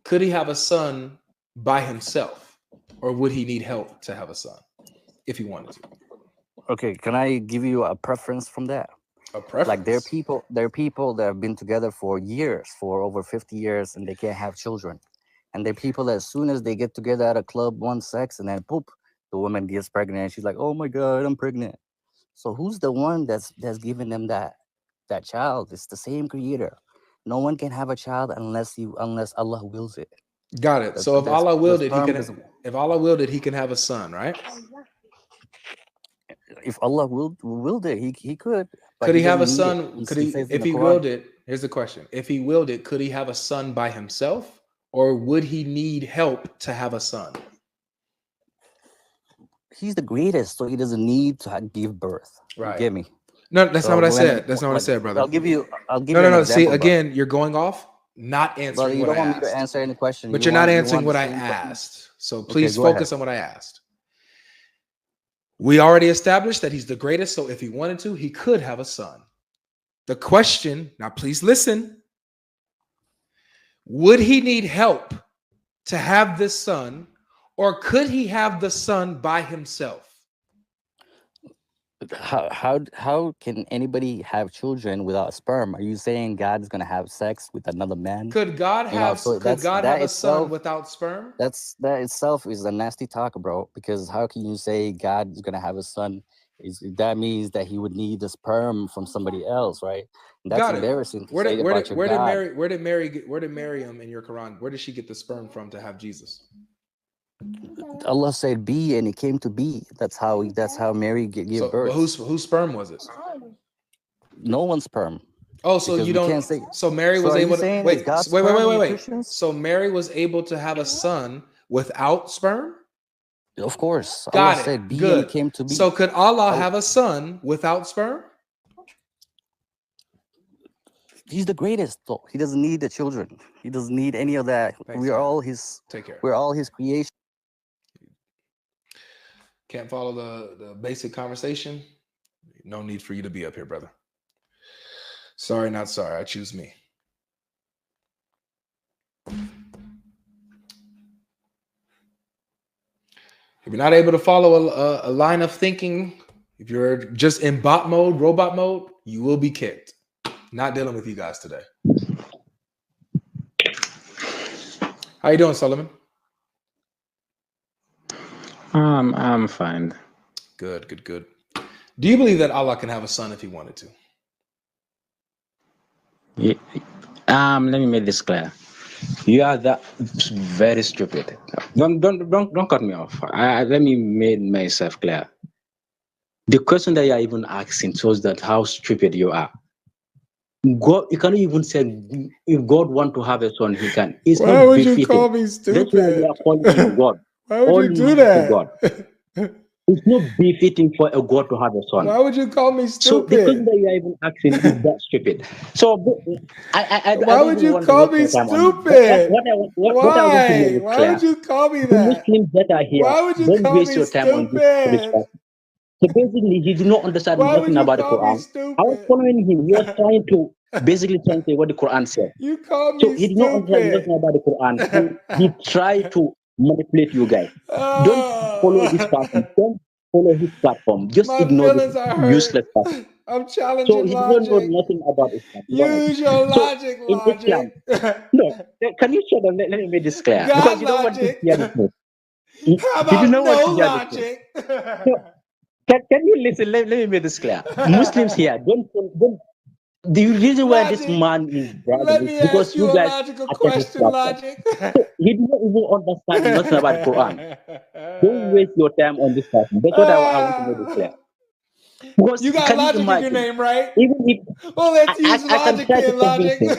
could he have a son by himself, or would he need help to have a son if he wanted to? Okay, can I give you a preference from that? A Like there preference. are people that have been together for years, for over 50 years, and they can't have children. And there are people that as soon as they get together at a club, one sex, and then poop, the woman gets pregnant and she's like, "Oh my God, I'm pregnant." So who's the one that's giving them that child? It's the same creator. No one can have a child unless Allah wills it. Got it. So if Allah The willed it, he sperm can. doesn't. If Allah willed it, he can have a son, right? If Allah willed it, he could, but Could he he have doesn't a need it. son? Could He he, says in if the he Quran. willed it? Here's the question: if he willed it, could he have a son by himself, or would he need help to have a son? He's the greatest, so he doesn't need to give birth. You Right. get me? No, that's not So what I when said. That's not what I like said, brother. I'll give No, you no, an no. See, example, brother. again, you're going off, not Brother, answering you what don't I want me to asked. answer any question. But you're not You answering want the what I same question. asked. So Okay, please go ahead. focus on what I asked. We already established that he's the greatest. So if he wanted to, he could have a son. The question, now please listen, would he need help to have this son, or could he have the son by himself? How can anybody have children without sperm? Are you saying God's gonna have sex with another man? Could God have So could God that have a son itself without sperm? that itself is a nasty talk, bro. Because how can you say God is gonna have a son? Is that means that he would need the sperm from somebody else, right? And that's Got it. embarrassing to say about your Where did God. Mary where did Miriam in your Quran? Where did she get the sperm from to have Jesus? Allah said be, and it came to be. That's how Mary gave So, but birth. whose sperm was it? No one's sperm, Oh, so because you we don't. can't say. So Mary So was are you able to saying it's wait. God's Wait, wait, wait, sperm, wait, you wait. Christians? So Mary was able to have a son without sperm. Of course, Allah Got it. said be, and it Good. came to So be. could Allah Allah, have a son without sperm? he's the greatest, though. He doesn't need the children. He doesn't need any of that. Thanks, man. Take care. We're all his creation. Can't follow the basic conversation? No need for you to be up here, brother. Sorry, not sorry. I choose me. If you're not able to follow a line of thinking, if you're just in bot mode, robot mode, you will be kicked. Not dealing with you guys today. How you doing, Solomon? I'm fine. Good, good, good. Do you believe that Allah can have a son if he wanted to? Let me make this clear. You are that very stupid. Don't cut me off. Let me make myself clear. The question that you are even asking shows that how stupid you are. God, you cannot even say if God want to have a son, he can. It's Why not would you call befitting. me That's why you stupid? are calling him God. Why would you do Almighty God. that? It's not befitting for a God to have a son. Why would you call me So the question stupid? that you are even asking is that stupid. So I Why don't would even you want to call waste me my time on this. stupid? What I want to make Why? it Why would clear. you call me The that? Muslims that are here, Why would you don't call waste me your time on this stupid? discussion. So basically, he did not understand Why would nothing you about the call me Quran. I was stupid? following him. He was trying to basically trying to say what the Quran said. You call So me he did not understand stupid. nothing about the Quran, and he tried to manipulate you guys. Don't follow this person. Oh, Don't follow his platform. Just my ignore this feelings are useless hurt. person. I'm So challenging he don't know logic. nothing about Islam. To be honest. Use your So logic, in Islam, logic. no, can you shut up? Let me make this clear because God you don't want to logic. hear the truth. How You do about not want no to hear the truth. logic? So can you listen? Let me make this clear. Muslims here, don't. The reason why this Logic. man is Let bragging is me ask because you you a guys logical attend his question, platform. logic. So he did not even understand nothing about Quran. Don't waste your time on this person. That's what I want to make it clear. Because You got can you logic in your imagine? name, right? Even if Well, let's use I can logic try to then, convince logic. him,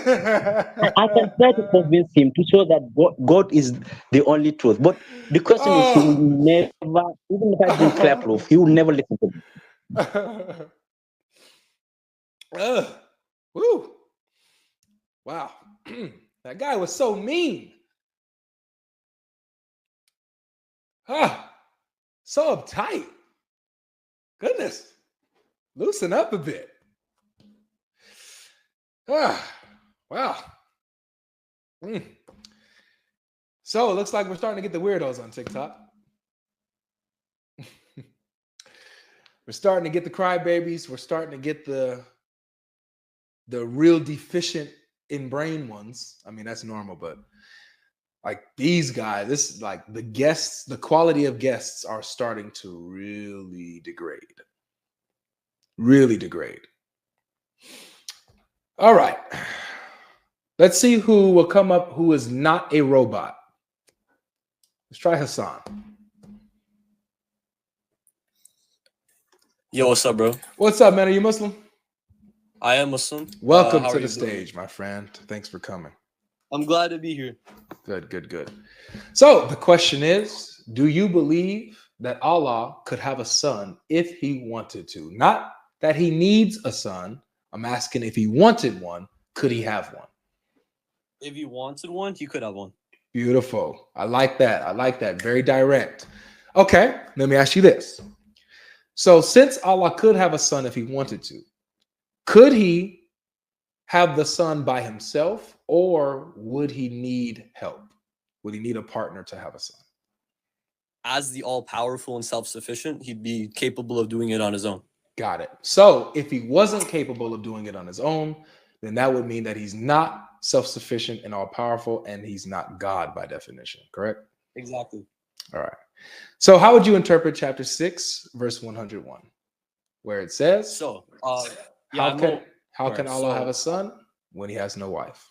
I can try to convince him to show that God is the only truth. But the question is, he will Oh. never, even if I bring clear proof, he will never listen to me. Woo. Wow. That guy was so mean. So uptight. Goodness. Loosen up a bit. Wow. So it looks like we're starting to get the weirdos on TikTok. We're starting to get the crybabies. We're starting to get the real deficient in brain ones. I mean, that's normal, but like these guys, this is like the guests, the quality of guests are starting to really degrade. Really degrade. All right. Let's see who will come up who is not a robot. Let's try Hassan. Yo, what's up, bro? What's up, man? Are you Muslim? I am Muslim. Welcome how to are the you doing? stage, my friend. Thanks for coming. I'm glad to be here. Good, good, good. So the question is, do you believe that Allah could have a son if he wanted to? Not that he needs a son. I'm asking if he wanted one, could he have one? If you wanted one, you could have one. Beautiful. I like that. I like that. Very direct. Okay, let me ask you this. So since Allah could have a son if he wanted to, could he have the son by himself, or would he need help? Would he need a partner to have a son? As the all-powerful and self-sufficient, he'd be capable of doing it on his own. Got it. So if he wasn't capable of doing it on his own, then that would mean that he's not self-sufficient and all-powerful, and he's not God by definition, correct? Exactly. All right. So how would you interpret chapter 6, verse 101, where it says, So, how can Right, Allah so- have a son when he has no wife?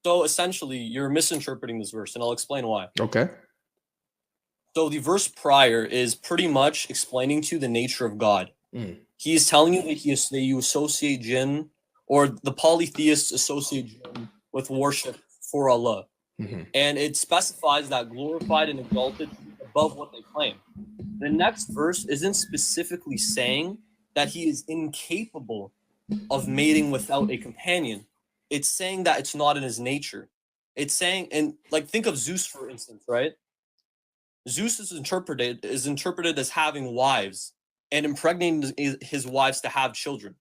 So essentially, you're misinterpreting this verse, and I'll explain why. Okay. So the verse prior is pretty much explaining to you the nature of God. Mm. He is telling you that you associate jinn, or the polytheists associate jinn with worship for Allah. Mm-hmm. And it specifies that glorified and exalted above what they claim. The next verse isn't specifically saying that he is incapable of mating without a companion. It's saying that it's not in his nature. It's saying, and like think of Zeus for instance, right? Zeus is interpreted as having wives and impregnating his wives to have children.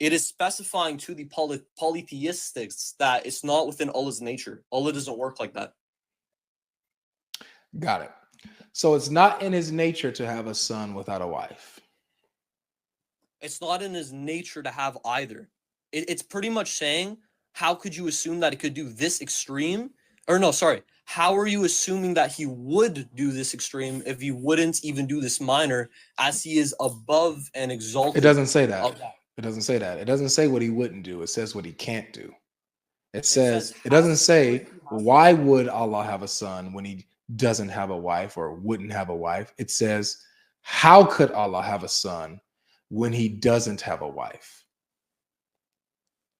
It is specifying to the polytheistics that it's not within Allah's nature. Allah doesn't work like that. Got it. So it's not in his nature to have a son without a wife. It's not in his nature to have either. It's pretty much saying, how could you assume that it could do this extreme? Or no, sorry. How are you assuming that he would do this extreme if he wouldn't even do this minor, as he is above and exalted? It doesn't say that. of that? It doesn't say that. It doesn't say what he wouldn't do. It says what he can't do. It says says, it doesn't how say, would he have why would Allah have a son when he doesn't have a wife or wouldn't have a wife? It says, how could Allah have a son when he doesn't have a wife?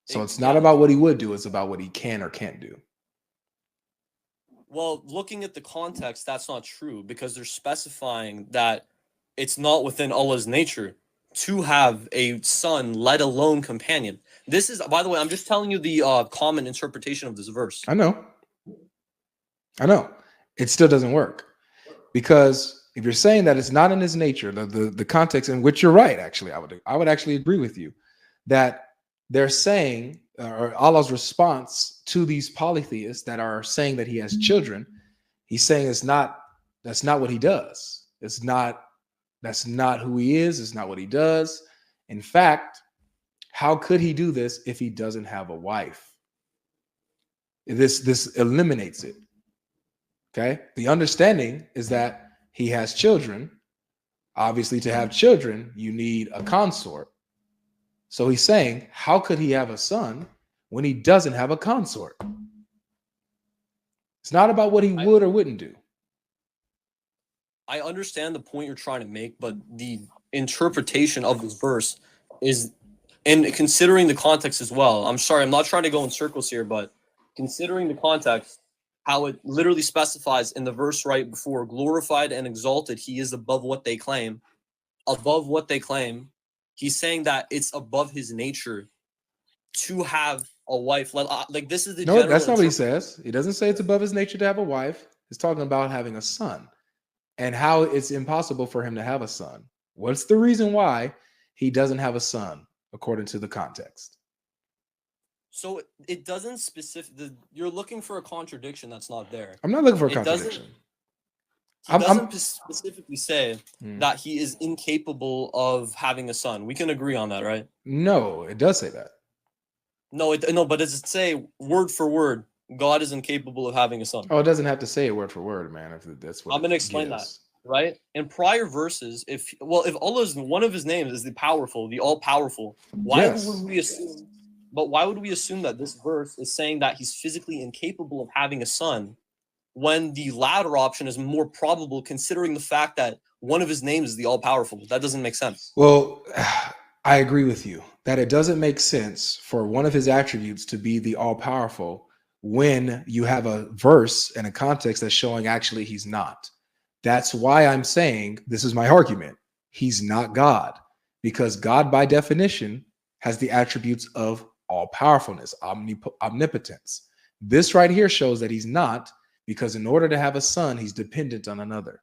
So it's not about what he would do. It's about what he can or can't do. Well, looking at the context, that's not true, because they're specifying that it's not within Allah's nature to have a son, let alone companion. This is, by the way, I'm just telling you the common interpretation of this verse. I know. It still doesn't work, because if you're saying that it's not in his nature, the context in which you're right, actually, I would actually agree with you that they're saying, or Allah's response to these polytheists that are saying that he has children, he's saying that's not what he does. That's not who he is. It's not what he does. In fact, how could he do this if he doesn't have a wife? This eliminates it. Okay. The understanding is that he has children. Obviously, to have children, you need a consort. So he's saying, how could he have a son when he doesn't have a consort? It's not about what he would or wouldn't do. I understand the point you're trying to make, but the interpretation of this verse is, and considering the context as well, I'm sorry, I'm not trying to go in circles here, but considering the context, how it literally specifies in the verse right before, glorified and exalted, he is above what they claim. Above what they claim, he's saying that it's above his nature to have a wife. Like this is the No, general that's not what he says. He doesn't say it's above his nature to have a wife. He's talking about having a son and how it's impossible for him to have a son. What's the reason why he doesn't have a son according to the context? So it doesn't you're looking for a contradiction that's not there. I'm not looking for a It doesn't- contradiction. He I'm- doesn't specifically say Hmm. that he is incapable of having a son. We can agree on that, right? No, it does say that. No, but does it say word for word, God is incapable of having a son? Oh, it doesn't have to say it word for word, man. If that's what I'm gonna it explain that. gives. Right? In prior verses, if Allah's one of his names is the powerful, the all-powerful, why Yes. would we assume why would we assume that this verse is saying that he's physically incapable of having a son when the latter option is more probable considering the fact that one of his names is the all-powerful? That doesn't make sense. Well, I agree with you that it doesn't make sense for one of his attributes to be the all-powerful when you have a verse and a context that's showing actually he's not. That's why I'm saying this is my argument. He's not God, because God, by definition, has the attributes of all powerfulness, omnipotence. This right here shows that he's not, because in order to have a son, he's dependent on another.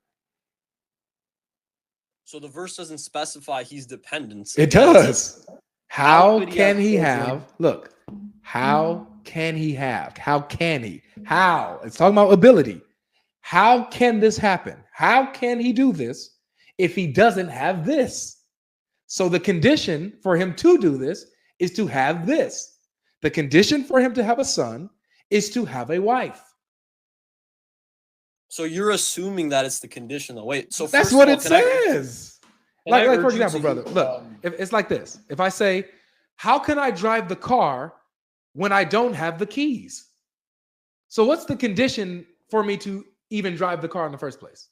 So the verse doesn't specify he's dependent. It does. How could he can have he children? have? Look, how can he have? How can he? How? It's talking about ability. How can this happen? How can he do this if he doesn't have this? So the condition for him to do this is to have this. The condition for him to have a son is to have a wife. So you're assuming that it's the condition though. Wait, so That's first what of it all, says. can I Like for urge you example, to brother, use, look, if it's like this. If I say, how can I drive the car when I don't have the keys? So what's the condition for me to even drive the car in the first place?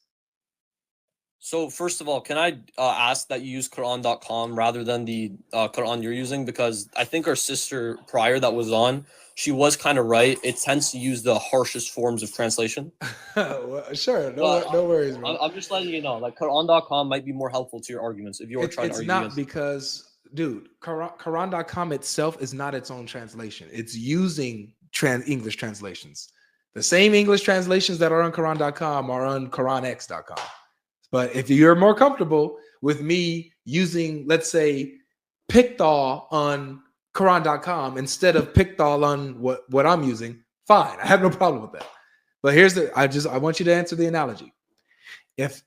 So first of all, can I ask that you use Quran.com rather than the Quran you're using? Because I think our sister prior that was on, she was kind of right. It tends to use the harshest forms of translation. Well, sure, But no worries, bro. I'm just letting you know, like Quran.com might be more helpful to your arguments if you are trying to It's argue not against. because, dude, Quran.com itself is not its own translation. It's using English translations. The same English translations that are on Quran.com are on QuranX.com. But if you're more comfortable with me using, let's say, Pictol on Quran.com instead of Pictol on what I'm using, fine. I have no problem with that. But I want you to answer the analogy.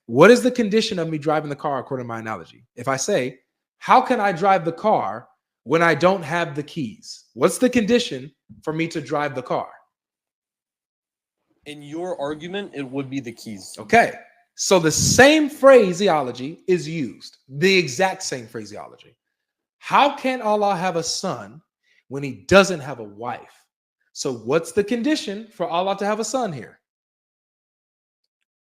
What is the condition of me driving the car according to my analogy? If I say, how can I drive the car when I don't have the keys? What's the condition for me to drive the car? In your argument, it would be the keys. Okay. So the same phraseology is used, the exact same phraseology. How can Allah have a son when he doesn't have a wife? So what's the condition for Allah to have a son here?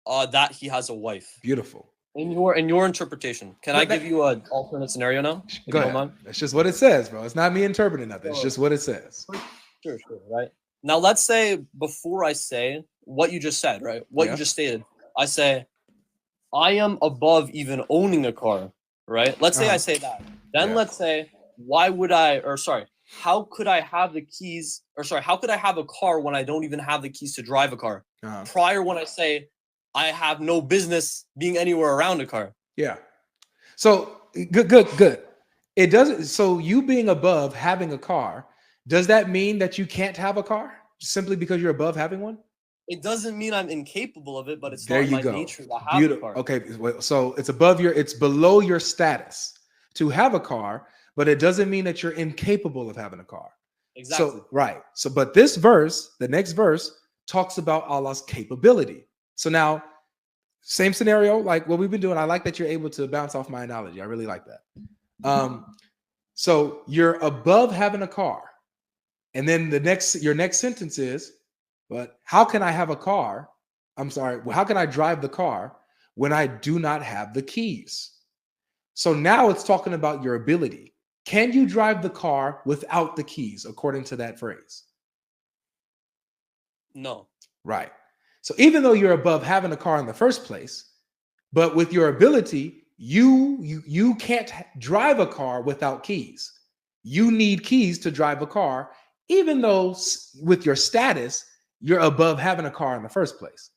That he has a wife. Beautiful. In your interpretation, can I give you an alternate scenario now? If you Go don't ahead. mind? That's just what it says, bro. It's not me interpreting nothing. It's just what it says. Sure, right. Now let's say before I say what you just said, right? What Yeah. you just stated, I say I am above even owning a car, right? Let's say I say that. Then Yeah. let's say how could I have the keys how could I have a car when I don't even have the keys to drive a car? Prior when I say I have no business being anywhere around a car. Yeah. So good. It doesn't. So you being above having a car, does that mean that you can't have a car simply because you're above having one? It doesn't mean I'm incapable of it, but it's There not you my go. nature to have a car. Okay. So it's below your status to have a car, but it doesn't mean that you're incapable of having a car. Exactly. So right. So but this verse, the next verse, talks about Allah's capability. So now, same scenario, like what we've been doing. I like that you're able to bounce off my analogy. I really like that. So you're above having a car, and then your next sentence is, but how can I have a car? I'm sorry. How can I drive the car when I do not have the keys? So now it's talking about your ability. Can you drive the car without the keys, according to that phrase? No. Right. So even though you're above having a car in the first place, but with your ability, you can't drive a car without keys. You need keys to drive a car, even though with your status, you're above having a car in the first place.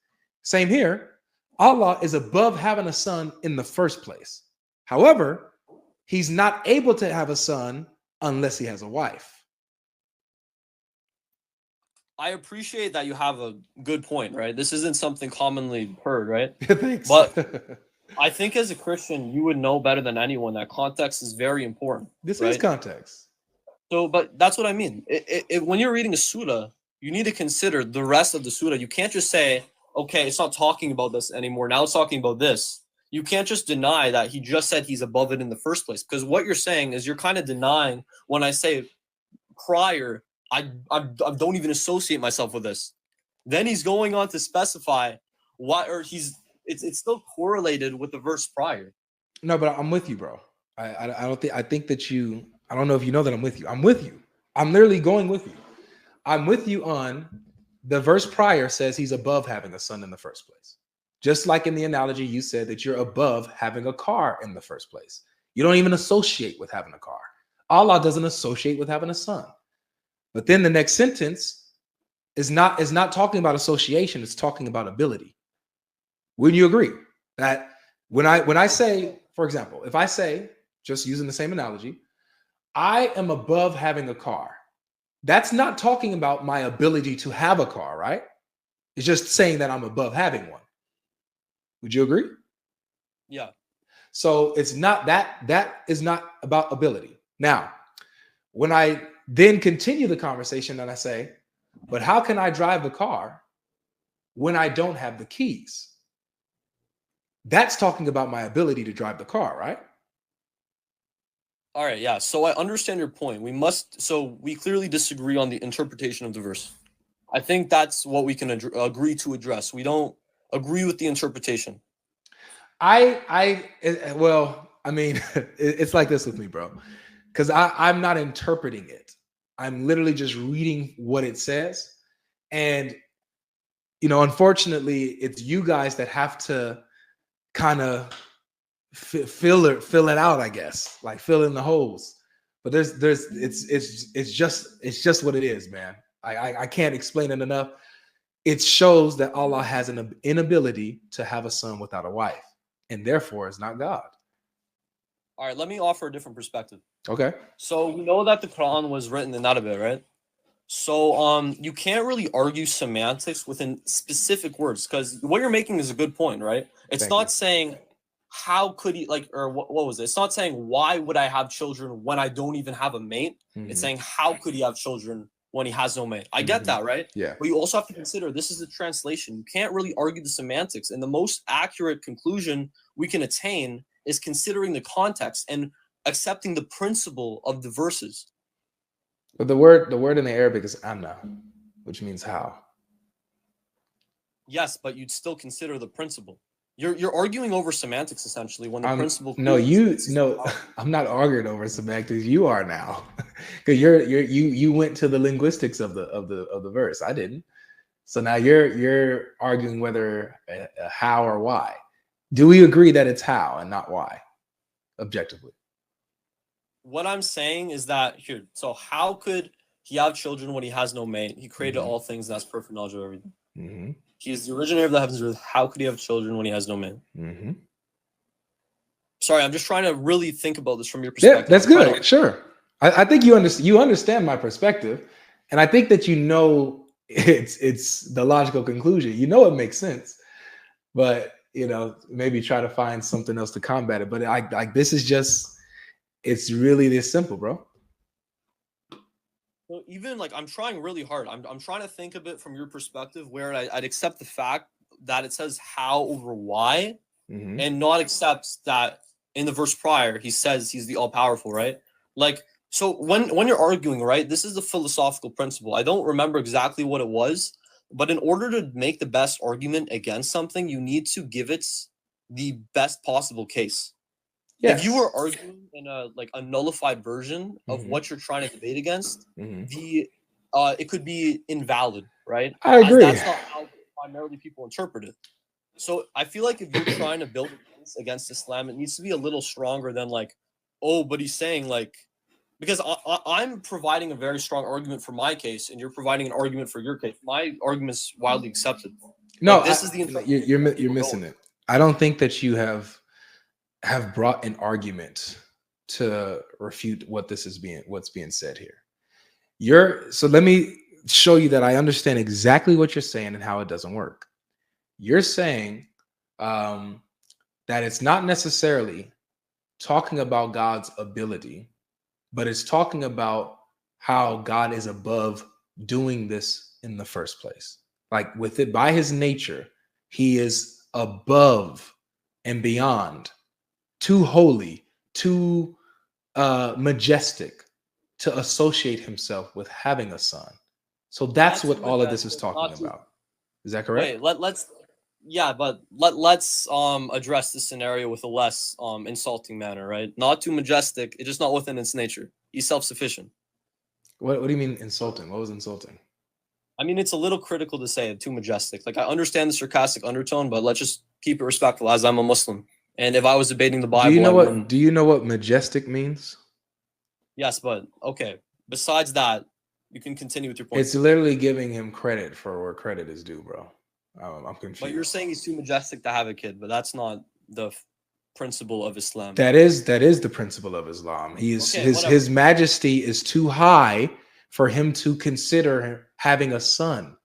Same here. Allah is above having a son in the first place. However, he's not able to have a son unless he has a wife. I appreciate that you have a good point, right? This isn't something commonly heard, right? Thanks. But I think as a Christian, you would know better than anyone that context is very important, This is right? context. So, but that's what I mean. When you're reading a surah, you need to consider the rest of the surah. You can't just say, okay, it's not talking about this anymore. Now it's talking about this. You can't just deny that he just said he's above it in the first place. Because what you're saying is you're kind of denying when I say prior, I don't even associate myself with this. Then he's going on to specify why, or it's still correlated with the verse prior. No, but I'm with you, bro. I don't think, I think that you, I don't know if you know that I'm with you. I'm with you. I'm literally going with you. I'm with you on the verse prior says he's above having a son in the first place. Just like in the analogy, you said that you're above having a car in the first place. You don't even associate with having a car. Allah doesn't associate with having a son. But then the next sentence is not talking about association, it's talking about ability. Wouldn't you agree that when I say, for example, if I say, just using the same analogy, I am above having a car, that's not talking about my ability to have a car, right? It's just saying that I'm above having one. Would you agree? Yeah. So it's not that is not about ability. Now, when I then continue the conversation and I say, but how can I drive the car when I don't have the keys? That's talking about my ability to drive the car, right? All right, yeah. So I understand your point. We clearly disagree on the interpretation of the verse. I think that's what we can agree to address. We don't agree with the interpretation. Well, I mean, it's like this with me, bro, because I'm not interpreting it. I'm literally just reading what it says. And, unfortunately, it's you guys that have to kind of fill it out, I guess, like fill in the holes. But it's just what it is, man. I can't explain it enough. It shows that Allah has an inability to have a son without a wife, and therefore is not God. All right, let me offer a different perspective. Okay. So we know that the Quran was written in Arabic, right? So you can't really argue semantics within specific words, because what you're making is a good point, right? It's not saying how could he, like, or what was it? It's not saying why would I have children when I don't even have a mate. It's saying how could he have children when he has no mate. I get that, right? Yeah. But you also have to consider this is a translation. You can't really argue the semantics, and the most accurate conclusion we can attain is considering the context and accepting the principle of the verses. But the word in the Arabic is anna, which means how. Yes, but you'd still consider the principle. You're arguing over semantics essentially when the principle. No, I'm not arguing over semantics. You are now, because you went to the linguistics of the verse. I didn't. So now you're arguing whether how or why. Do we agree that it's how and not why, objectively? What I'm saying is that here. So how could he have children when he has no mate? He created all things, and that's perfect knowledge of everything. Mm-hmm. He is the originator of the heavens and earth. How could he have children when he has no mate? Mm-hmm. Sorry, I'm just trying to really think about this from your perspective. Yeah, that's good. Sure. I think you understand my perspective, and I think that it's the logical conclusion. It makes sense, but maybe try to find something else to combat it. But this is just, it's really this simple, bro. So even like I'm trying really hard. I'm trying to think of it from your perspective, where I'd accept the fact that it says how over why, and not accept that in the verse prior he says he's the all powerful, right? Like, so when you're arguing, right, this is the philosophical principle. I don't remember exactly what it was, but in order to make the best argument against something, you need to give it the best possible case. Yes. If you were arguing in a nullified version of what you're trying to debate against, it could be invalid, right? I agree. That's not how primarily people interpret it. So I feel like if you're trying to build a case against Islam, it needs to be a little stronger than like, oh, but he's saying like, because I'm providing a very strong argument for my case, and you're providing an argument for your case. My argument's widely accepted. No, like, this is the you're missing it. I don't think that you have brought an argument to refute what's being said here. So let me show you that I understand exactly what you're saying and how it doesn't work. You're saying that it's not necessarily talking about God's ability, but it's talking about how God is above doing this in the first place. Like with it, by his nature, he is above and beyond, too holy, too majestic to associate himself with having a son. So that's what all of this is talking about. Is that correct? Wait, let's let's address the scenario with a less insulting manner, right? Not too majestic. It's just not within its nature. He's self-sufficient. What do you mean insulting? What was insulting? I mean, it's a little critical to say it, too majestic. Like, I understand the sarcastic undertone, but let's just keep it respectful, as I'm a Muslim. And if I was debating the Bible, do you know what majestic means? Yes, but okay. Besides that, you can continue with your point. It's literally giving him credit for where credit is due, bro. I'm confused. But you're saying he's too majestic to have a kid, but that's not the principle of Islam. That is the principle of Islam. He is his majesty is too high for him to consider having a son.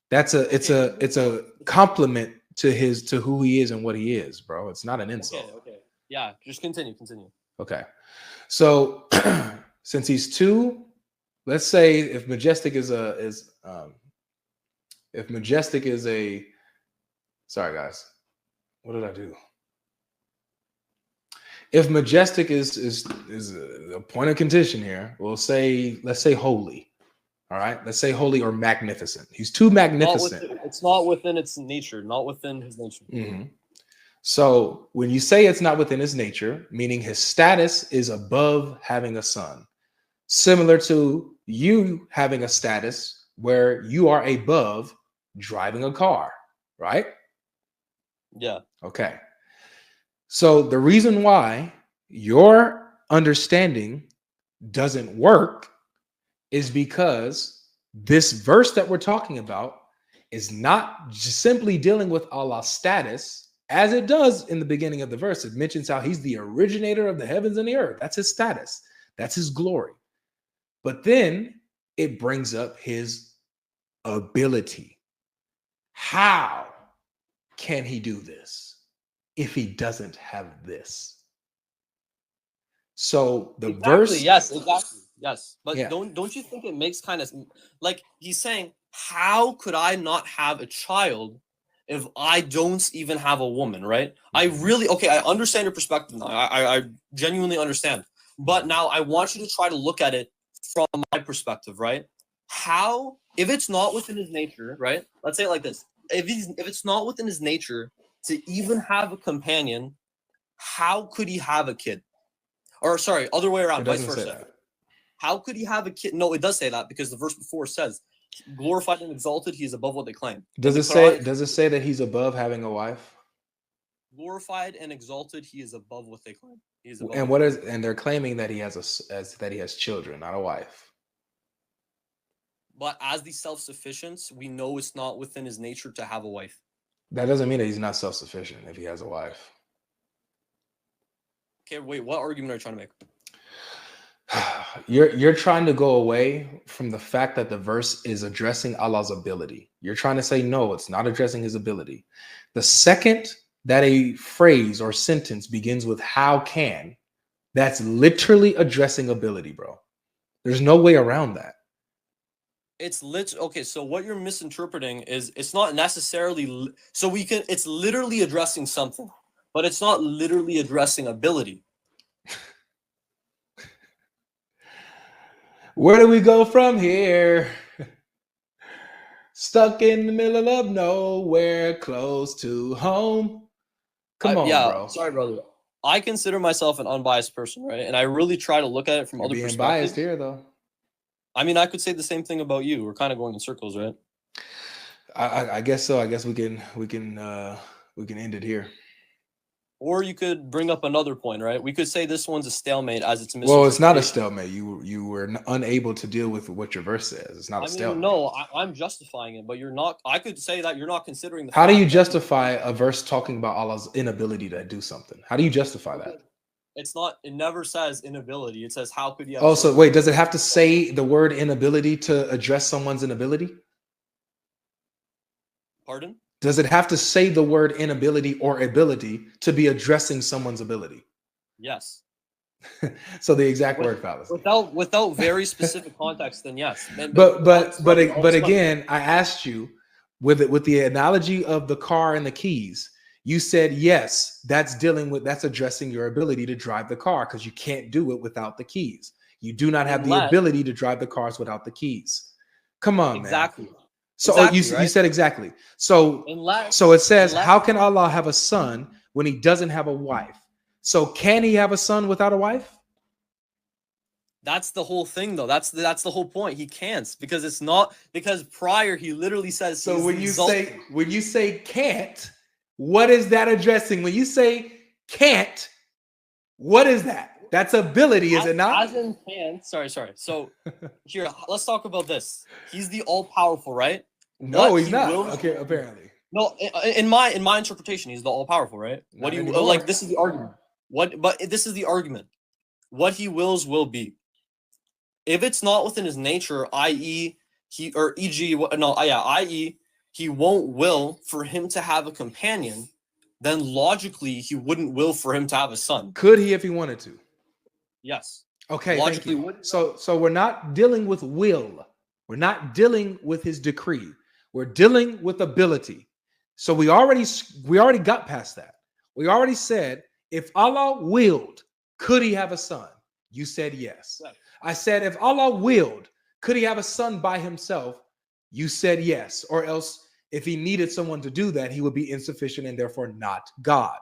It's a compliment to who he is and what he is, bro. It's not an insult. Okay. Yeah, just continue. Okay. So since he's two, let's say if majestic is sorry guys, what did I do? If majestic is a point of contention here, let's say holy. All right, let's say holy or magnificent. He's too magnificent. It's not within its nature, not within his nature. Mm-hmm. So when you say it's not within his nature, meaning his status is above having a son, similar to you having a status where you are above driving a car, right? Yeah. Okay. So the reason why your understanding doesn't work is because this verse that we're talking about is not just simply dealing with Allah's status, as it does in the beginning of the verse. It mentions how he's the originator of the heavens and the earth. That's his status. That's his glory. But then it brings up his ability. How can he do this if he doesn't have this? So the verse, yes, exactly. Yes, but yeah. Don't you think it makes kind of like he's saying, how could I not have a child if I don't even have a woman, right? I understand your perspective now. I genuinely understand. But now I want you to try to look at it from my perspective, right? How, if it's not within his nature, right? Let's say it like this. If it's not within his nature to even have a companion, how could he have a kid? Or sorry, other way around, vice versa. How could he have a kid? No, it does say that because the verse before says, glorified and exalted, he is above what they claim. Does it say that he's above having a wife? Glorified and exalted, he is above what they claim. He is above and they're claiming that he has children, not a wife. But as the self-sufficient, we know it's not within his nature to have a wife. That doesn't mean that he's not self-sufficient if he has a wife. Okay, wait, what argument are you trying to make? You're trying to go away from the fact that the verse is addressing Allah's ability. You're trying to say, no, it's not addressing his ability. The second that a phrase or sentence begins with how can, that's literally addressing ability, bro. There's no way around that. Okay, so what you're misinterpreting is it's not necessarily, it's literally addressing something, but it's not literally addressing ability. Where do we go from here? Stuck in the middle of nowhere, close to home. Come on, bro. Sorry, brother. I consider myself an unbiased person, right? And I really try to look at it from other perspectives. Being biased here, though. I mean, I could say the same thing about you. We're kind of going in circles, right? I guess so. I guess we can end it here. Or you could bring up another point, right? We could say this one's a stalemate as it's well, it's not a stalemate. You were unable to deal with what your verse says. It's not a stalemate. No, I'm justifying it, but you're not. I could say that you're not considering the. How do you justify a verse talking about Allah's inability to do something? How do you justify that? It's not. It never says inability. It says how could you have? Oh, so children? wait, does it have to say the word inability to address someone's inability? Pardon? Does it have to say the word inability or ability to be addressing someone's ability? Yes. So the exact With- word fallacy. Without very specific context, then yes. But again, I asked you with the analogy of the car and the keys. You said yes. That's addressing your ability to drive the car because you can't do it without the keys. You do not have the Unless- ability to drive the cars without the keys. Come on, exactly. man. So Exactly, you right? said exactly. So Unless, it says, unless- how can Allah have a son when he doesn't have a wife? So can he have a son without a wife? That's the whole thing, though. That's the whole point. He can't because it's not because prior he literally says. So he's when exalted. you say can't, what is that addressing? When you say can't, what is that? That's ability, is it not? As in can. Sorry. So here, let's talk about this. He's the all powerful, right? No, What he's he not. wills- Okay, apparently. No, in my interpretation, he's the all powerful, right? Not What do you anymore. like? This is the argument. But this is the argument. What he wills will be. If it's not within his nature, i.e., i.e., he won't will for him to have a companion, then logically he wouldn't will for him to have a son. Could he if he wanted to? Yes. Okay, Logically thank you. would. So we're not dealing with will. We're not dealing with his decree. We're dealing with ability. So we already got past that. We already said if Allah willed, could he have a son? You said yes. Right. I said if Allah willed, could he have a son by himself? You said yes. Or else if he needed someone to do that, he would be insufficient and therefore not God.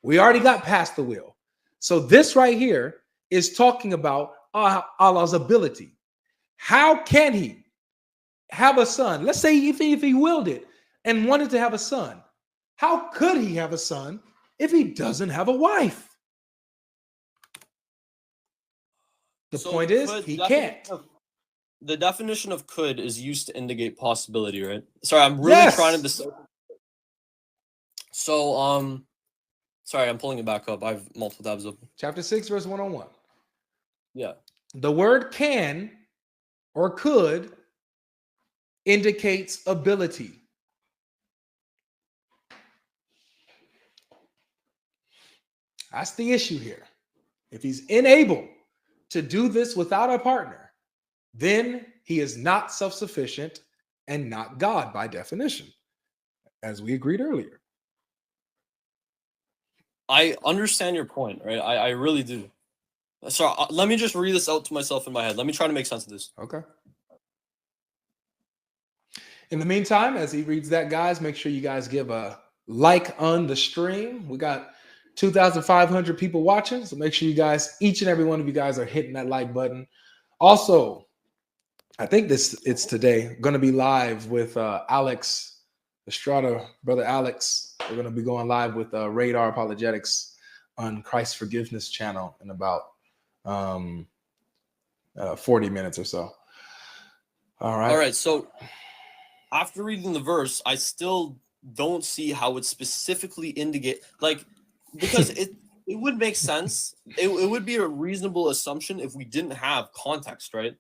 We already got past the will. So this right here is talking about Allah's ability. How can he have a son? Let's say if he willed it and wanted to have a son, how could he have a son if he doesn't have a wife? The So point is, could he definition can't. The definition of could is used to indicate possibility, right? Sorry, I'm really Yes. trying to decide. So, sorry, I'm pulling it back up. I have multiple tabs open. Chapter 6, verse 101. Yeah. The word can or could indicates ability. That's the issue here. If he's unable to do this without a partner, then he is not self-sufficient and not God by definition, as we agreed earlier. I understand your point, right? I really do. So let me just read this out to myself in my head. Let me try to make sense of this. Okay. In the meantime, as he reads that, guys, make sure you guys give a like on the stream. We got 2,500 people watching, so make sure you guys, each and every one of you guys, are hitting that like button. Also, I think it's today going to be live with Alex Estrada, brother Alex. We're going to be going live with Radar Apologetics on Christ Forgiveness channel in about 40 minutes or so. All right. So after reading the verse, I still don't see how it specifically indicate, like, because it would make sense. It would be a reasonable assumption if we didn't have context, right?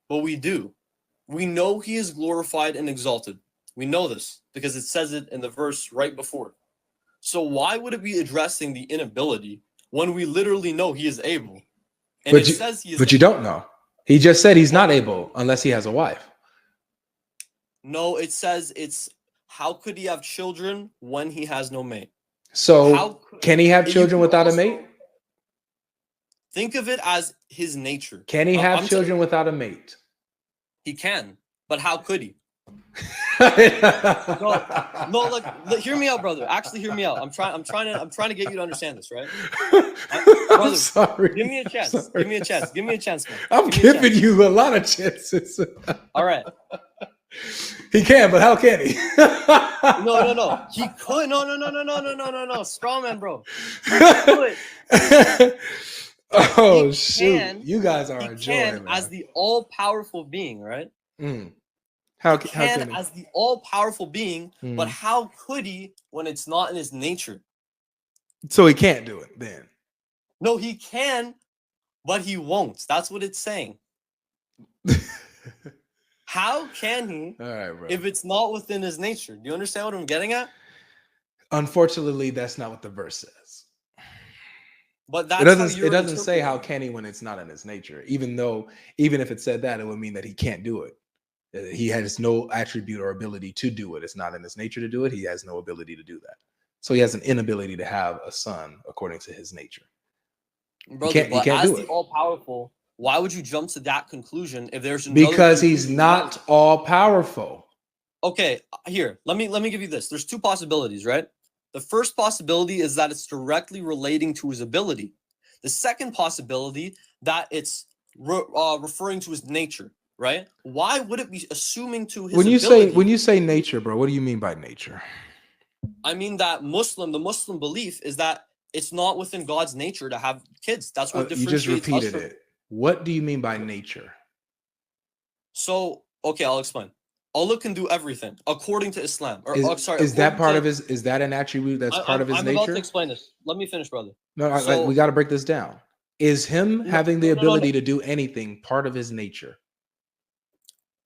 But we do. We know he is glorified and exalted. We know this because it says it in the verse right before. So why would it be addressing the inability when we literally know he is able? And But it you- says he is But you don't know. He just said he's not able unless he has a wife. No, it says it's how could he have children when he has no mate? So can he have You children can without a also mate? Think of it as his nature. Can he have I'm children without a mate? He can, but how could he? No, No, look, hear me out, brother. Actually, hear me out. I'm trying to get you to understand this, right? I'm Brother, sorry. Give me a chance. I'm sorry. Give me a chance. Give me a chance, man. I'm Give me a giving chance. you a lot of chances. All right. He can, but how can he? No. He could. No. Straw man, bro. He could. Oh He shoot! can- You guys are He enjoying, can, man. as the all-powerful being, right? How Can can he? as the all-powerful being, but Mm. how could he when it's not in his nature? So he can't do it then. No, he can, but he won't. That's what it's saying. How can he All right, bro. if it's not within his nature? Do you understand what I'm getting at? Unfortunately, that's not what the verse says. But that's It how doesn't. you're It doesn't say interpreting how it. can he when it's not in his nature. Even if it said that, it would mean that he can't do it. He has no attribute or ability to do it. It's not in his nature to do it. He has no ability to do that. So he has an inability to have a son according to his nature. Brother, He but can't as do the it all-powerful, why would you jump to that conclusion if there's another because he's conclusion? not all powerful. Okay, here, let me give you this. There's two possibilities, right? The first possibility is that it's directly relating to his ability. The second possibility that it's referring to his nature, right? Why would it be assuming to his ability? When you say nature, bro, what do you mean by nature? I mean that the Muslim belief is that it's not within God's nature to have kids. That's what You just differentiates us repeated from. it. What do you mean by nature? So, okay, I'll explain. Allah can do everything according to Islam. Or Is that part of his? Is that an attribute that's part of his I'm nature? about to explain this. Let me finish, brother. No, So, we got to break this down. Is him No, having the no, no, no, ability no. to do anything part of his nature?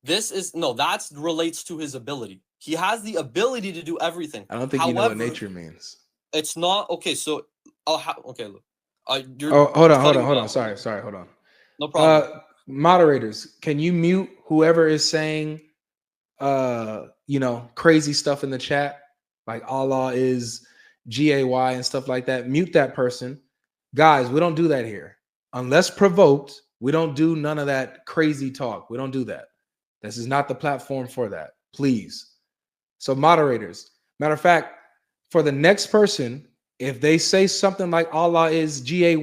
This is no, that relates to his ability. He has the ability to do everything. I don't think you know what nature means. It's not okay. So, okay, look. Oh, hold on. Sorry, hold on. No problem. Moderators, can you mute whoever is saying crazy stuff in the chat, like Allah is GAY and stuff like that? Mute that person. Guys, we don't do that here. Unless provoked, we don't do none of that crazy talk. We don't do that. This is not the platform for that. Please. So moderators, matter of fact, for the next person, if they say something like Allah is GAY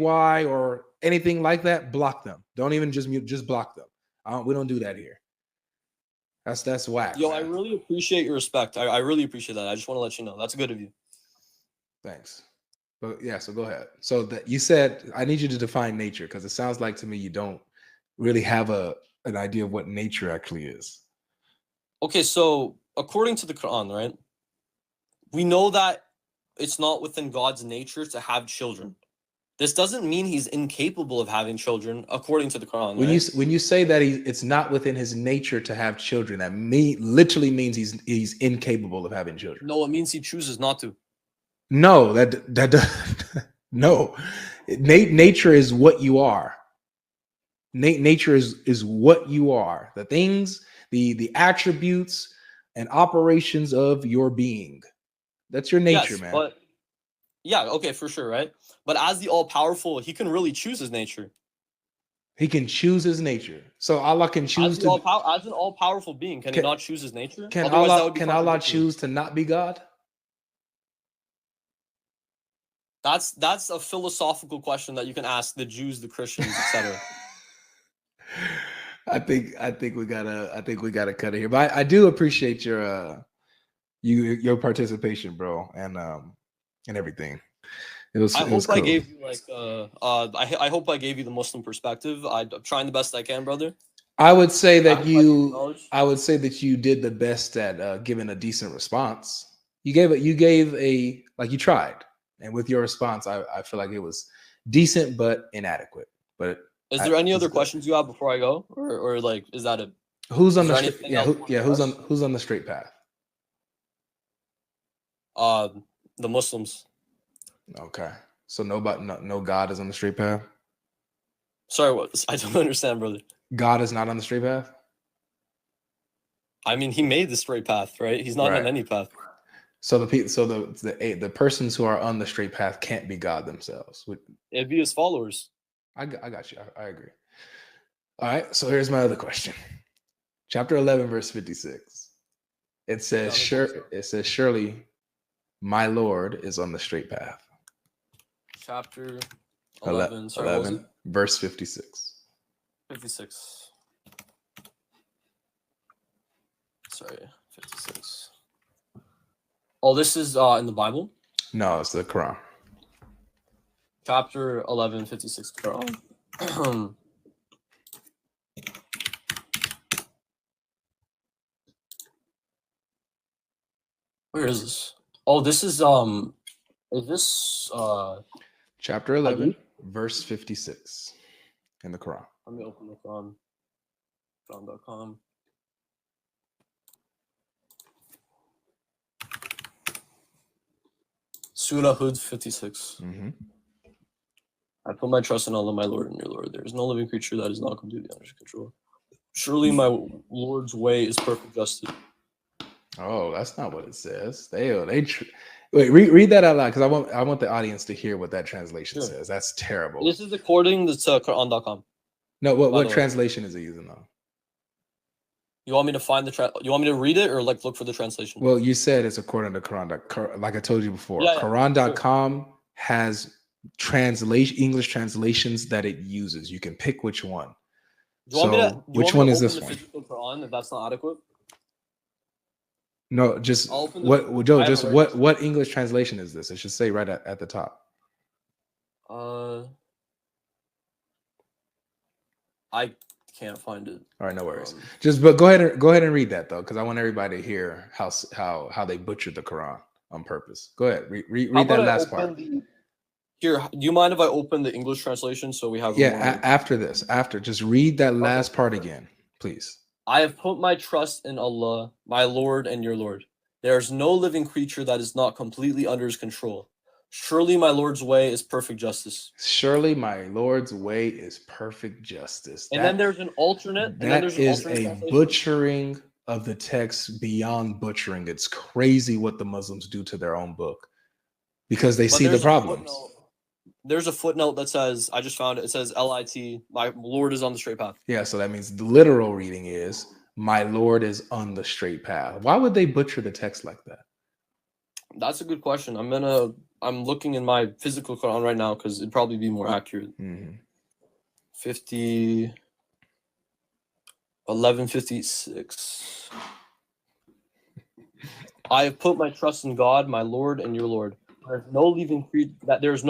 or anything like that, block them. Don't even just mute, just block them. We don't do that here. That's whack. Yo, man. I really appreciate your respect. I really appreciate that. I just want to let you know. That's good of you. Thanks. But yeah, so go ahead. So that you said I need you to define nature because it sounds like to me you don't really have an idea of what nature actually is. Okay, so according to the Quran, right? We know that it's not within God's nature to have children. This doesn't mean he's incapable of having children, according to the Quran. When you say that it's not within his nature to have children, that literally means he's incapable of having children. No, it means he chooses not to. No, no. Nature is what you are. Nature is what you are. The things, the attributes and operations of your being. That's your nature, Yes, man. but yeah, okay, for sure, right? But as the all-powerful, he can really choose his nature. He can choose his nature. So Allah can choose as an all-powerful being, can he not choose his nature? Can Otherwise, Allah that would be contradictory. choose to not be God? That's a philosophical question that you can ask the Jews, the Christians, etc. I think we gotta cut it here. But I do appreciate your participation, bro, and everything. I hope cool. I gave you I hope I gave you the Muslim perspective. I'm trying the best I can, brother. I would say that you did the best at giving a decent response. You tried, and with your response, I feel like it was decent but inadequate. But is there any other questions you have before I go, or like is that it? Who's on the who's on the straight path? The Muslims. Okay, so no God is on the straight path. Sorry, what? I don't understand, brother. God is not on the straight path. I mean, he made the straight path, right? He's not on any path. So the persons who are on the straight path can't be God themselves. It'd be his followers. I got you. I agree. All right. So here's my other question. Chapter 11, verse 56. It says, surely my Lord is on the straight path. Chapter 11, verse 56. 56. Sorry, 56. Oh, this is in the Bible? No, it's the Quran. Chapter 11, 56 Quran. Where is this? Oh, this is this chapter 11, verse 56 in the Quran. Let me open the Quran. Quran.com. Surah Hud 56. Mm-hmm. I put my trust in Allah, my Lord and your Lord. There is no living creature that is not completely under his control. Surely my Lord's way is perfect justice. Oh, that's not what it says. Wait, read that out loud, because I want the audience to hear what that translation says. That's terrible. This is according to Quran.com. No, what translation is it using though? You want me to find you want me to read it or like look for the translation? Well, you said it's according to Quran. Like I told you before, Yeah, Quran.com has English translations that it uses. You can pick which one. Which one is this one? Physical Quran, if that's not adequate. No, just Joe. Just what English translation is this? It should say right at the top. I can't find it. All right, no worries. But go ahead and read that though, because I want everybody to hear how they butchered the Quran on purpose. Go ahead, read that last part. Here, do you mind if I open the English translation so we have? Yeah, after just read that last part again, please. I have put my trust in Allah, my Lord and your Lord. There is no living creature that is not completely under his control. Surely my Lord's way is perfect justice. Surely my Lord's way is perfect justice. And then there's an alternate. That is a butchering of the text beyond butchering. It's crazy what the Muslims do to their own book because they see the problems. There's a footnote that says, I just found it. It says, LIT, my Lord is on the straight path. Yeah, so that means the literal reading is, my Lord is on the straight path. Why would they butcher the text like that? That's a good question. I'm looking in my physical Quran right now because it'd probably be more accurate. 1156. I have put my trust in God, my Lord and your Lord. There is no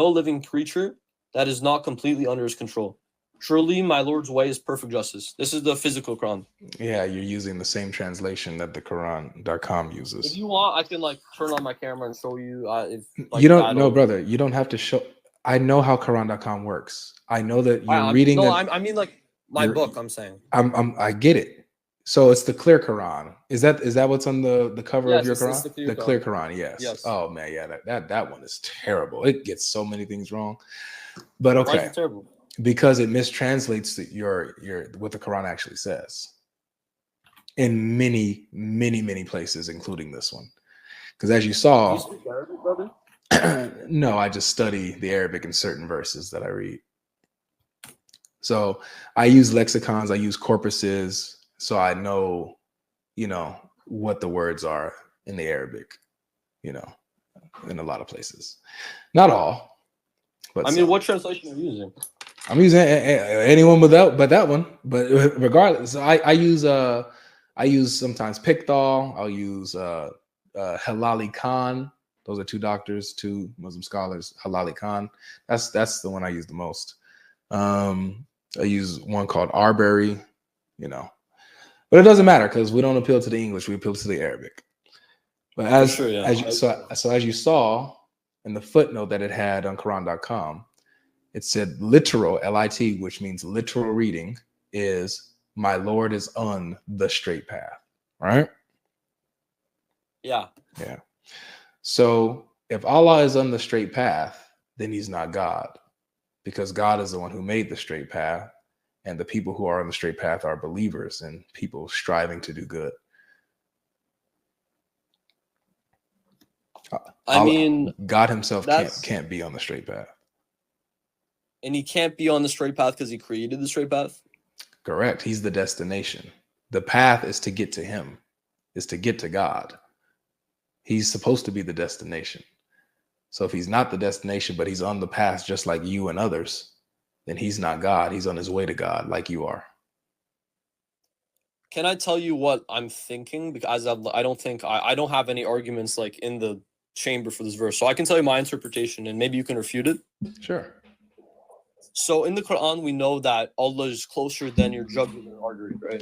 living creature that is not completely under his control. Surely my Lord's way is perfect justice. This is the physical Quran. Yeah, you're using the same translation that the Quran.com uses. If you want, I can turn on my camera and show you. You don't know, brother. You don't have to show. I know how Quran.com works. I know that you're reading. No, I mean my book. I'm saying. I get it. So it's the clear Quran. Is that what's on the cover of your Quran? The clear Quran. Yes. Oh man, yeah. That one is terrible. It gets so many things wrong. But okay. Why is it terrible? Because it mistranslates your what the Quran actually says in many, many, many places, including this one. Because as you saw, do you speak Arabic, brother? No, I just study the Arabic in certain verses that I read. So I use lexicons, I use corpuses, so I know, what the words are in the Arabic, in a lot of places. Not all, but I mean, what translation are you using? I'm using anyone but that one. But regardless, I use sometimes Pickthall. I'll use Halali Khan. Those are two doctors, two Muslim scholars. Halali Khan. That's the one I use the most. I use one called Arbery. But it doesn't matter because we don't appeal to the English. We appeal to the Arabic. But as you saw in the footnote that it had on Quran.com. It said literal, LIT, which means literal reading, is my Lord is on the straight path, right? Yeah. Yeah. So if Allah is on the straight path, then he's not God, because God is the one who made the straight path, and the people who are on the straight path are believers and people striving to do good. I mean, God himself can't be on the straight path. And he can't be on the straight path because he created the straight path? Correct. He's the destination. The path is to get to him, is to get to God. He's supposed to be the destination. So if he's not the destination, but he's on the path just like you and others, then he's not God. He's on his way to God like you are. Can I tell you what I'm thinking? Because I don't have any arguments in the chamber for this verse. So I can tell you my interpretation and maybe you can refute it. Sure. So in the Quran, we know that Allah is closer than your jugular artery, right?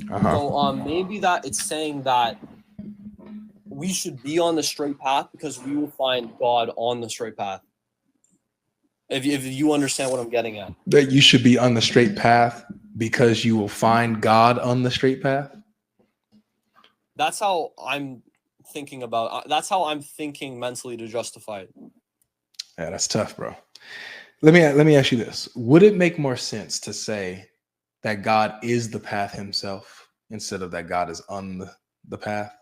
So maybe that it's saying that we should be on the straight path because we will find God on the straight path. If you understand what I'm getting at. That you should be on the straight path because you will find God on the straight path. That's how I'm thinking about. That's how I'm thinking mentally to justify it. Yeah, that's tough, bro. Let me ask you this: would it make more sense to say that God is the path Himself instead of that God is on the path?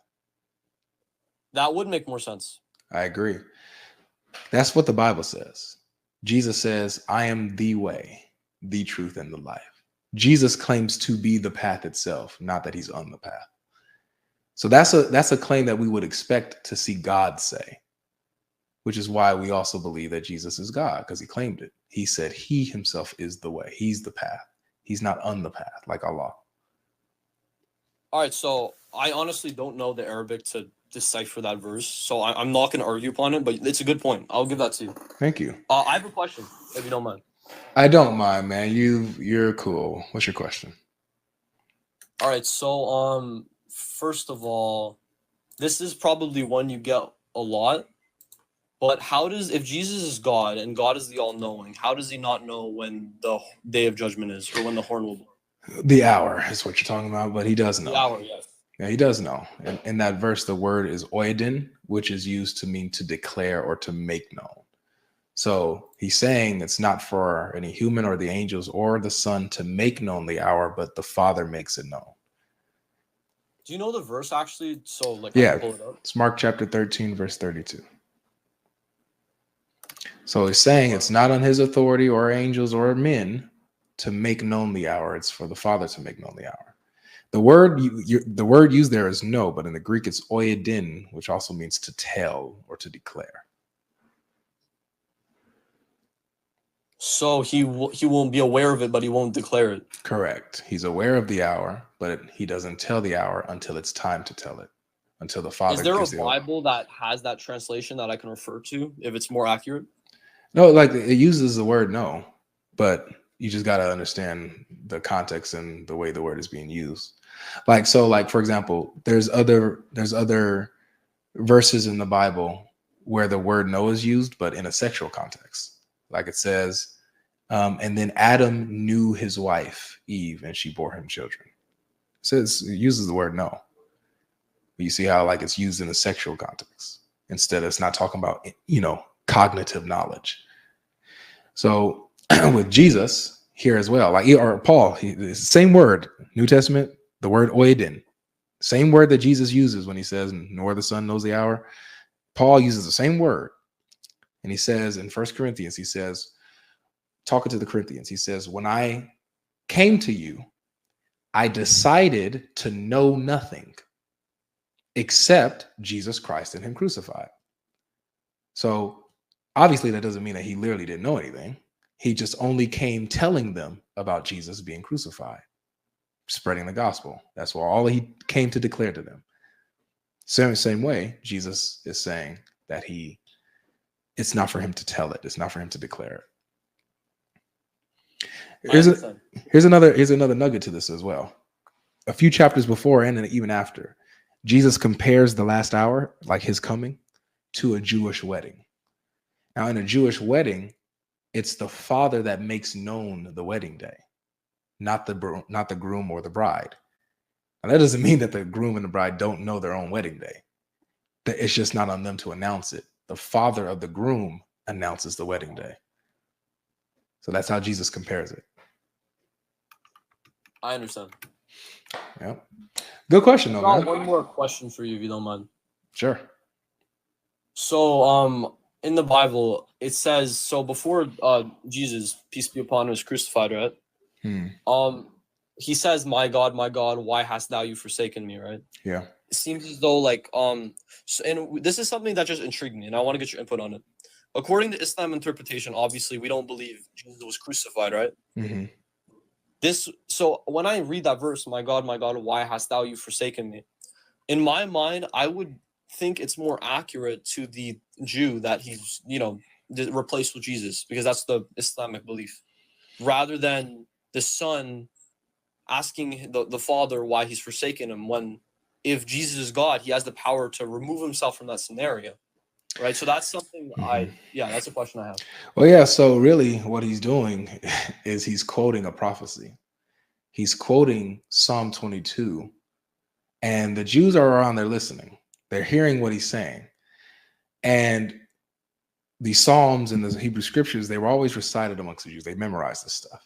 That would make more sense. I agree. That's what the Bible says. Jesus says, "I am the way, the truth, and the life." Jesus claims to be the path itself, not that He's on the path. So that's a claim that we would expect to see God say, which is why we also believe that Jesus is God, because He claimed it. He said He Himself is the way. He's the path. He's not on the path like Allah. All right, so I honestly don't know the Arabic to decipher that verse, so I'm not going to argue upon it, but it's a good point. I'll give that to you. Thank you. I have a question, if you don't mind. I don't mind, man. You're cool. What's your question? All right, so first of all, this is probably one you get a lot, but if Jesus is God and God is the all-knowing, how does He not know when the day of judgment is or when the horn will blow? The hour is what you're talking about, but He does know. The hour, yes. Yeah, He does know. And in that verse, the word is oidin, which is used to mean to declare or to make known. So He's saying it's not for any human or the angels or the Son to make known the hour, but the Father makes it known. Do you know the verse actually? So like, Yeah, I can pull it up. it's Mark chapter 13, verse 32. So He's saying it's not on His authority or angels or men to make known the hour. It's for the Father to make known the hour. The word the word used there is know, but in the Greek it's oidin, which also means to tell or to declare. So he won't be aware of it, but He won't declare it. Correct. He's aware of the hour, but He doesn't tell the hour until it's time to tell it, until the Father Is there a gives the order. Bible that has that translation that I can refer to if it's more accurate? No, like it uses the word know, but you just got to understand the context and the way the word is being used. Like, for example, there's other verses in the Bible where the word know is used, but in a sexual context. Like it says, and then Adam knew his wife, Eve, and she bore him children. It uses the word know. But you see how like it's used in a sexual context. Instead, it's not talking about, cognitive knowledge. So with Jesus here as well, like or Paul, same word, New Testament, the word oidin, same word that Jesus uses when He says, "Nor the Son knows the hour." Paul uses the same word, and he says in 1 Corinthians, he says, talking to the Corinthians, he says, "When I came to you, I decided to know nothing except Jesus Christ and Him crucified." So obviously that doesn't mean that he literally didn't know anything. He just only came telling them about Jesus being crucified, spreading the gospel. That's all He came to declare to them. Same way, Jesus is saying that it's not for Him to tell it. It's not for Him to declare it. Here's another nugget to this as well. A few chapters before and even after, Jesus compares the last hour, like His coming, to a Jewish wedding. Now, in a Jewish wedding, it's the father that makes known the wedding day, not the groom or the bride. Now, that doesn't mean that the groom and the bride don't know their own wedding day. It's just not on them to announce it. The father of the groom announces the wedding day. So that's how Jesus compares it. I understand. Yeah. Good question, though, man. One more question for you, if you don't mind. Sure. So, in the Bible, it says, so before Jesus, peace be upon him, was crucified, right? He says, my God, why hast thou you forsaken me, right? Yeah. It seems as though and this is something that just intrigued me, and I want to get your input on it. According to Islam interpretation, obviously, we don't believe Jesus was crucified, right? Mm-hmm. So when I read that verse, my God, why hast thou you forsaken me? In my mind, I would think it's more accurate to the Jew that he's, replaced with Jesus, because that's the Islamic belief, rather than the son asking the father why he's forsaken him, when if Jesus is God, He has the power to remove Himself from that scenario. right? So that's something that's a question I have. Well, yeah. So really, what he's doing is he's quoting a prophecy. He's quoting Psalm 22, and the Jews are around there listening. They're hearing what he's saying, and the Psalms and the Hebrew scriptures, they were always recited amongst the Jews. They memorized this stuff.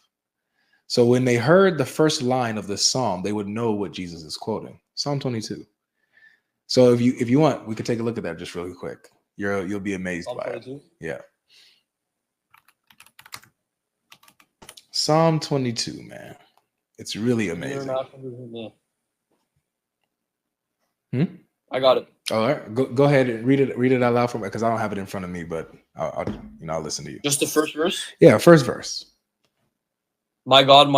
So when they heard the first line of this psalm, they would know what Jesus is quoting. Psalm 22. So if you want, we could take a look at that just really quick. You'll be amazed Psalm by 22? it. Yeah. Psalm 22, man. It's really amazing. I got it. All right. Go ahead and read it out loud for me, because I don't have it in front of me, but I'll listen to you. Just the first verse? Yeah, first verse. My God,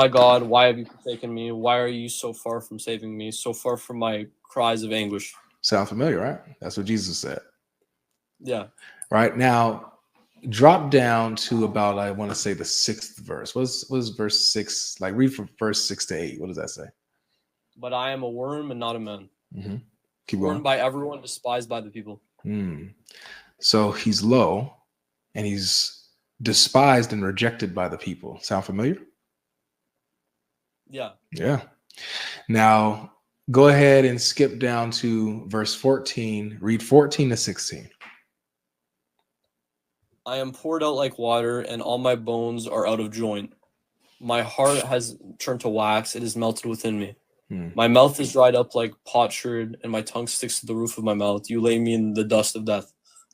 why have you forsaken me? Why are you so far from saving me, so far from my cries of anguish? Sound familiar, right? That's what Jesus said. Yeah. Right now, drop down to about, I want to say, the 6th verse. What is verse 6? Like, read from verse 6 to 8. What does that say? But I am a worm and not a man. Mm-hmm. Keep Worn going. by everyone, despised by the people. So he's low, and he's despised and rejected by the people. Sound familiar? Yeah. Yeah. Now, go ahead and skip down to verse 14. Read 14 to 16. I am poured out like water, and all my bones are out of joint. My heart has turned to wax. It is melted within me. My mouth is dried up like potsherd, and my tongue sticks to the roof of my mouth. You lay me in the dust of death.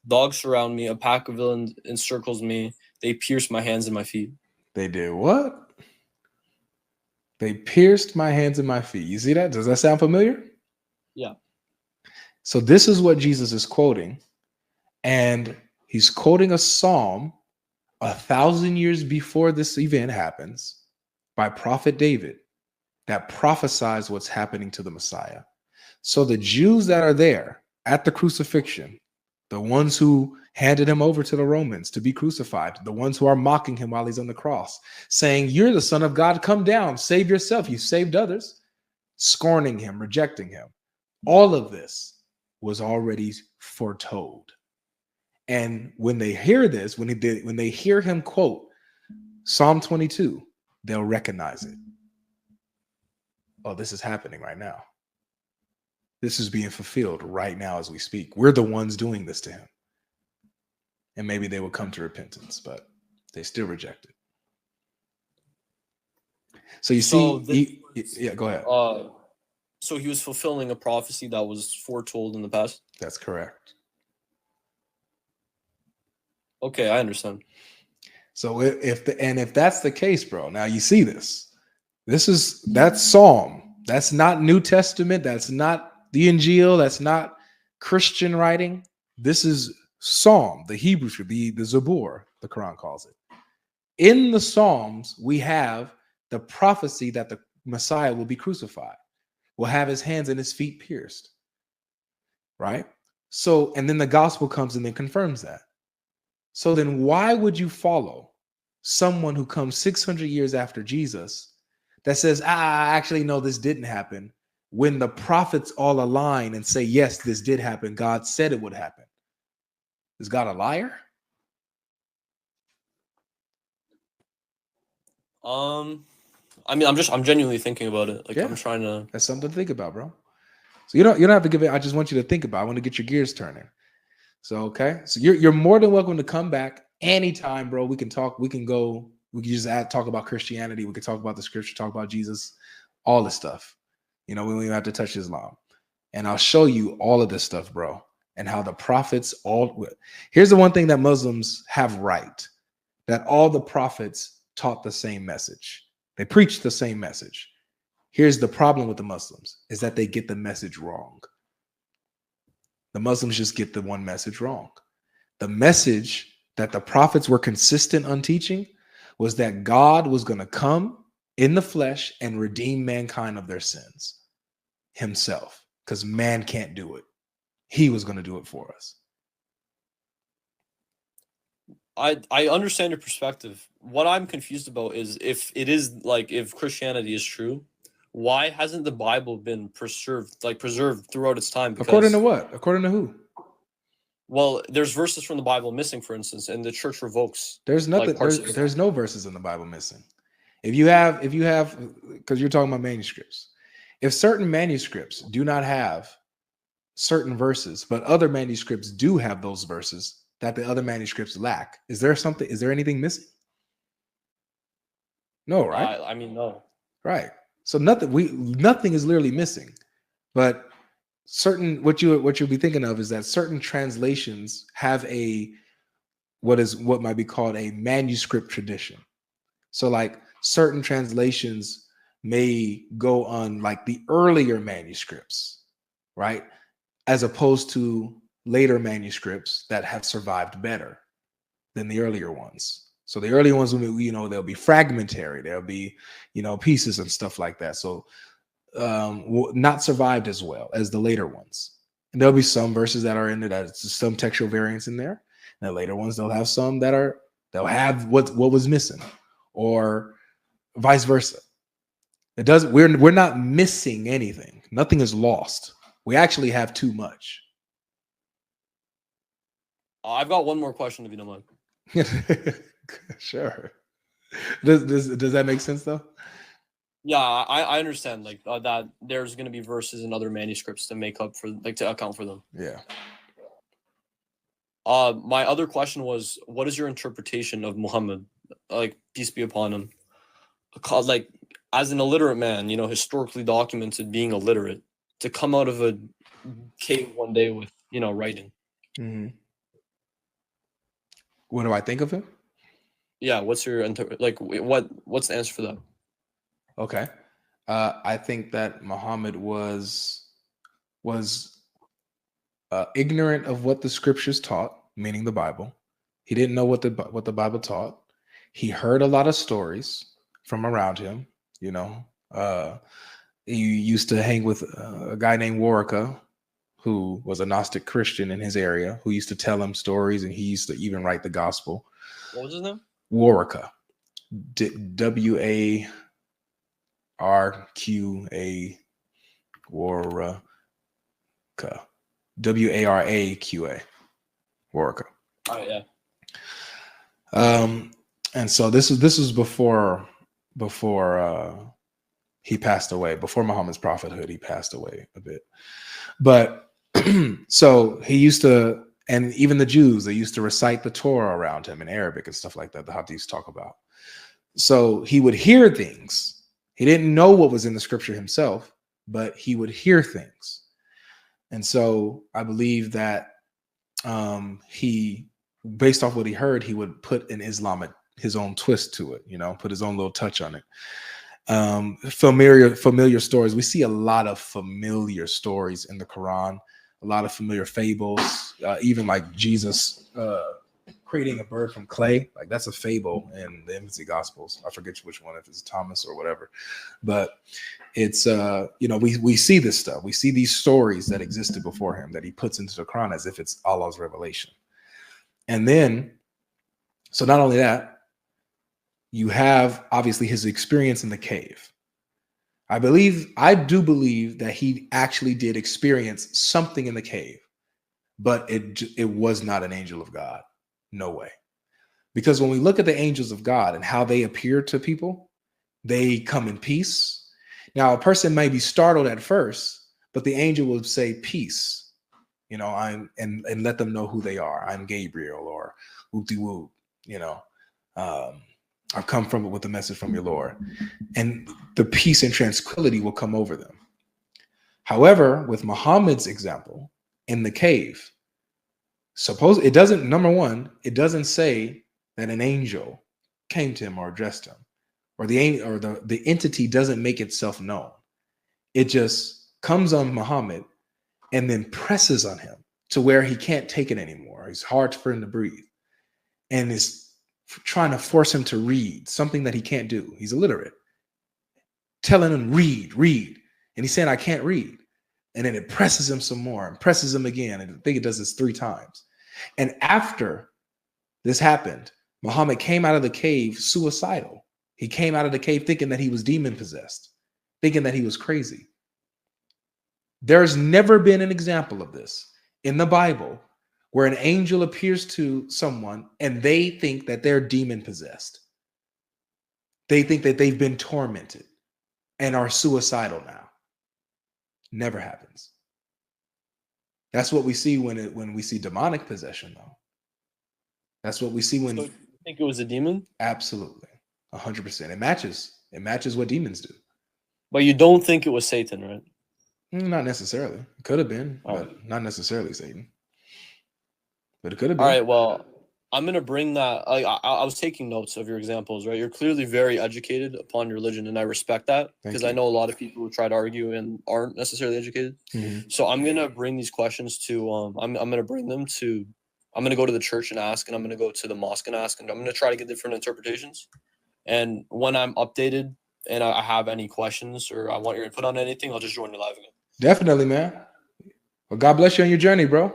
Dogs surround me. A pack of villains encircles me. They pierce my hands and my feet. They did what? They pierced my hands and my feet. You see that? Does that sound familiar? Yeah. So this is what Jesus is quoting. And he's quoting a psalm 1,000 years before this event happens by prophet David that prophesies what's happening to the Messiah. So the Jews that are there at the crucifixion, the ones who handed him over to the Romans to be crucified, the ones who are mocking him while he's on the cross, saying, "You're the Son of God, come down, save yourself. You saved others," scorning him, rejecting him. All of this was already foretold. And when they hear this, when they hear him quote Psalm 22, they'll recognize it. Oh, this is happening right now. This is being fulfilled right now as we speak. We're the ones doing this to him. And maybe they will come to repentance, but they still reject it. So yeah, go ahead. So he was fulfilling a prophecy that was foretold in the past? That's correct. Okay, I understand. So if that's the case, bro, now you see that's Psalm. That's not New Testament. That's not the Injil. That's not Christian writing. This is Psalm, the Hebrew should be the Zabur, the Quran calls it. In the Psalms, we have the prophecy that the Messiah will be crucified, will have his hands and his feet pierced, right? So, and then the gospel comes and then confirms that. So then why would you follow someone who comes 600 years after Jesus that says, actually, no, this didn't happen, when the prophets all align and say, yes, this did happen. God said it would happen. Is God a liar? I mean, I'm genuinely thinking about it. Like, yeah. I'm trying to. That's something to think about, bro. So you don't have to give it. I just want you to think about it. I want to get your gears turning. So, okay. So you're more than welcome to come back anytime, bro. We can talk. We can go. We can just talk about Christianity. We can talk about the scripture, talk about Jesus, all this stuff. You know, we don't even have to touch Islam. And I'll show you all of this stuff, bro. And how the prophets all. Here's the one thing that Muslims have right, that all the prophets taught the same message. They preached the same message. Here's the problem with the Muslims, is that they get the message wrong. The Muslims just get the one message wrong. The message that the prophets were consistent on teaching was that God was going to come in the flesh and redeem mankind of their sins himself, because man can't do it. He was going to do it for us. I understand your perspective. What I'm confused about is if Christianity is true, why hasn't the Bible been preserved throughout its time? According to what? According to who? Well, there's verses from the Bible missing, for instance, and the church revokes. There's nothing. parts of it. There's no verses in the Bible missing. If you have, because you're talking about manuscripts. If certain manuscripts do not have certain verses, but other manuscripts do have those verses that the other manuscripts lack, is there anything missing? No, right? I mean, no. Right. So nothing is literally missing. But certain what you'll be thinking of is that certain translations have what might be called a manuscript tradition. So like certain translations may go on like the earlier manuscripts, right? As opposed to later manuscripts that have survived better than the earlier ones. So the earlier ones, they'll be fragmentary, there'll be, pieces and stuff like that. So not survived as well as the later ones. And there'll be some verses that are in there that's some textual variants in there. And the later ones, they'll have some they'll have what was missing, or vice versa. We're not missing anything. Nothing is lost. We actually have too much. I've got one more question, if you don't mind. Sure. Does that make sense though? Yeah, I understand that there's going to be verses in other manuscripts to make up for, to account for them. Yeah. My other question was, what is your interpretation of Muhammad, peace be upon him, as an illiterate man, historically documented being illiterate, to come out of a cave one day with, writing? Mm-hmm. What do I think of him? Yeah, what's your what's the answer for that? Okay. I think that Muhammad was ignorant of what the scriptures taught, meaning the Bible. He didn't know what the Bible taught. He heard a lot of stories from around him. He used to hang with a guy named Waraka, who was a Gnostic Christian in his area, who used to tell him stories, and he used to even write the gospel. What was his name? Waraka. WARQA. Waraka. WARAQA. Waraka. Oh yeah. And so this was before he passed away, before Muhammad's prophethood. He passed away a bit, but so he used to, and even the Jews, they used to recite the Torah around him in Arabic and stuff like that. The Hadiths talk about. So he would hear things. He didn't know what was in the scripture himself, but he would hear things. And so I believe that he, based off what he heard, he would put his own twist to it, put his own little touch on it. Familiar stories. We see a lot of familiar stories in the Quran, a lot of familiar fables, even like Jesus creating a bird from clay. Like that's a fable in the infancy gospels. I forget which one, if it's Thomas or whatever, but it's we see this stuff. We see these stories that existed before him that he puts into the Quran as if it's Allah's revelation. And then, so not only that, you have obviously his experience in the cave. I do believe that he actually did experience something in the cave, but it was not an angel of God. No way. Because when we look at the angels of God and how they appear to people, they come in peace. Now, a person may be startled at first, but the angel will say peace, and let them know who they are. I'm Gabriel, or whoop-de-whoop, I've come with a message from your Lord. And the peace and tranquility will come over them. However, with Muhammad's example in the cave, number one, it doesn't say that an angel came to him or addressed him, or the entity doesn't make itself known. It just comes on Muhammad and then presses on him to where he can't take it anymore. It's hard for him to breathe, and is trying to force him to read something that he can't do. He's illiterate, telling him read, and he's saying I can't read. And then it presses him some more and presses him again. And I think it does this 3 times. And after this happened, Muhammad came out of the cave suicidal. He came out of the cave thinking that he was demon possessed, thinking that he was crazy. There's never been an example of this in the Bible where an angel appears to someone and they think that they're demon possessed. They think that they've been tormented and are suicidal now. Never happens. That's what we see when we see demonic possession, though. That's what we see when. So you think it was a demon? Absolutely, 100%. It matches. It matches what demons do. But you don't think it was Satan, right? Not necessarily. It could have been, but not necessarily Satan. But it could have been. All right. Well, I'm gonna bring that. I was taking notes of your examples, right? You're clearly very educated upon your religion, and I respect that because I know a lot of people who try to argue and aren't necessarily educated. Mm-hmm. So I'm gonna bring these questions to. I'm gonna bring them to. I'm gonna go to the church and ask, and I'm gonna go to the mosque and ask, and I'm gonna try to get different interpretations. And when I'm updated and I have any questions or I want your input on anything, I'll just join you live again. Definitely, man. Well, God bless you on your journey, bro.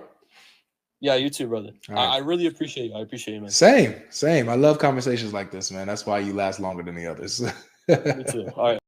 Yeah, you too, brother. Right. I really appreciate you. I appreciate you, man. Same. I love conversations like this, man. That's why you last longer than the others. Me too. All right.